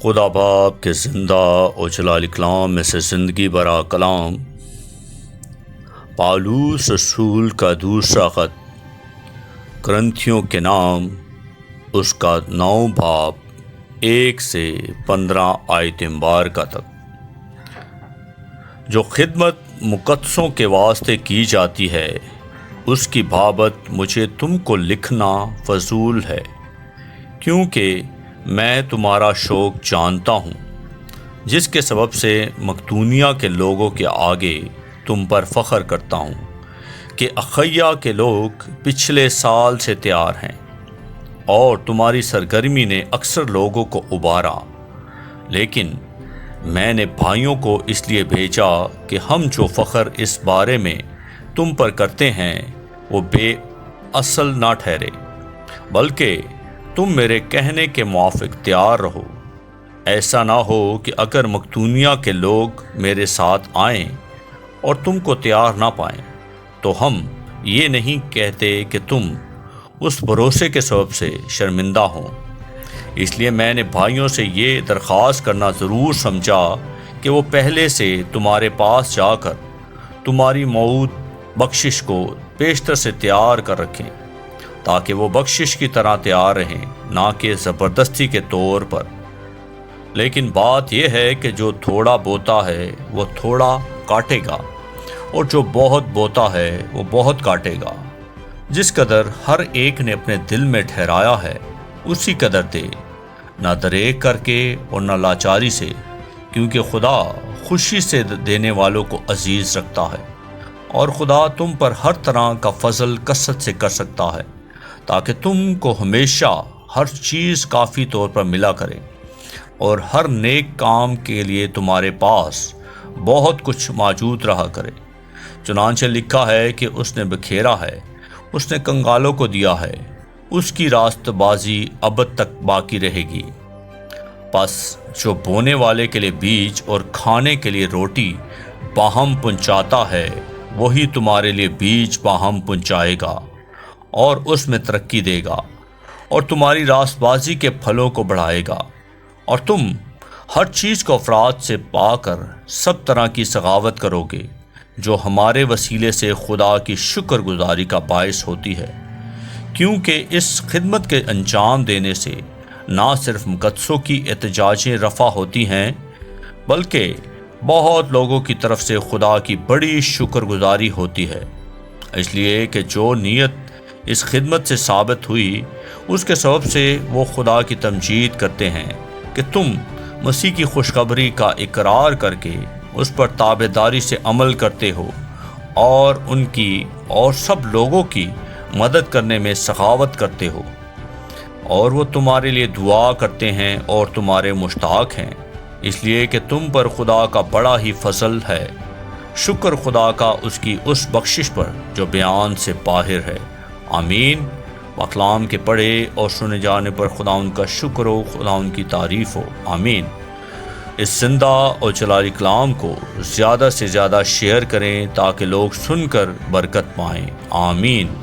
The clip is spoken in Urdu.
خدا باپ کے زندہ و جلال کلام میں سے زندگی برا کلام، پالوس رسول کا دوسرا خط کرنتھیوں کے نام، اس کا 9 باب 1 سے 15 آیت مبارکہ تک۔ جو خدمت مقدسوں کے واسطے کی جاتی ہے، اس کی بابت مجھے تم کو لکھنا فضول ہے، کیونکہ میں تمہارا شوق جانتا ہوں، جس کے سبب سے مقدونیہ کے لوگوں کے آگے تم پر فخر کرتا ہوں کہ اخیا کے لوگ پچھلے سال سے تیار ہیں، اور تمہاری سرگرمی نے اکثر لوگوں کو ابھارا۔ لیکن میں نے بھائیوں کو اس لیے بھیجا کہ ہم جو فخر اس بارے میں تم پر کرتے ہیں وہ بے اصل نہ ٹھہرے، بلکہ تم میرے کہنے کے موافق تیار رہو۔ ایسا نہ ہو کہ اگر مقدونیہ کے لوگ میرے ساتھ آئیں اور تم کو تیار نہ پائیں، تو ہم یہ نہیں کہتے کہ تم اس بھروسے کے سبب سے شرمندہ ہوں۔ اس لیے میں نے بھائیوں سے یہ درخواست کرنا ضرور سمجھا کہ وہ پہلے سے تمہارے پاس جا کر تمہاری موعود بخشش کو پیشتر سے تیار کر رکھیں، تاکہ وہ بخشش کی طرح تیار رہیں، نہ کہ زبردستی کے طور پر۔ لیکن بات یہ ہے کہ جو تھوڑا بوتا ہے وہ تھوڑا کاٹے گا، اور جو بہت بوتا ہے وہ بہت کاٹے گا۔ جس قدر ہر ایک نے اپنے دل میں ٹھہرایا ہے اسی قدر دے، نہ دریغ کر کے اور نہ لاچاری سے، کیونکہ خدا خوشی سے دینے والوں کو عزیز رکھتا ہے۔ اور خدا تم پر ہر طرح کا فضل کثرت سے کر سکتا ہے، تاکہ تم کو ہمیشہ ہر چیز کافی طور پر ملا کرے، اور ہر نیک کام کے لیے تمہارے پاس بہت کچھ موجود رہا کرے۔ چنانچہ لکھا ہے کہ اس نے بکھیرا ہے، اس نے کنگالوں کو دیا ہے، اس کی راست بازی ابد تک باقی رہے گی۔ پس جو بونے والے کے لیے بیج اور کھانے کے لیے روٹی باہم پہنچاتا ہے، وہی تمہارے لیے بیج باہم پہنچائے گا اور اس میں ترقی دے گا، اور تمہاری راست بازی کے پھلوں کو بڑھائے گا، اور تم ہر چیز کو افراد سے پا کر سب طرح کی سخاوت کرو گے، جو ہمارے وسیلے سے خدا کی شکر گزاری کا باعث ہوتی ہے۔ کیونکہ اس خدمت کے انجام دینے سے نہ صرف مقدسوں کی احتجاجیں رفع ہوتی ہیں، بلکہ بہت لوگوں کی طرف سے خدا کی بڑی شکر گزاری ہوتی ہے۔ اس لیے کہ جو نیت اس خدمت سے ثابت ہوئی، اس کے سبب سے وہ خدا کی تمجید کرتے ہیں کہ تم مسیح کی خوشخبری کا اقرار کر کے اس پر تابعداری سے عمل کرتے ہو، اور ان کی اور سب لوگوں کی مدد کرنے میں سخاوت کرتے ہو، اور وہ تمہارے لیے دعا کرتے ہیں اور تمہارے مشتاق ہیں، اس لیے کہ تم پر خدا کا بڑا ہی فضل ہے۔ شکر خدا کا اس کی اس بخشش پر جو بیان سے باہر ہے۔ آمین۔ کلام کے پڑھے اور سنے جانے پر خدا ان کا شکر ہو، خدا ان کی تعریف ہو۔ آمین۔ اس زندہ اور جلالی کلام کو زیادہ سے زیادہ شیئر کریں تاکہ لوگ سن کر برکت پائیں۔ آمین۔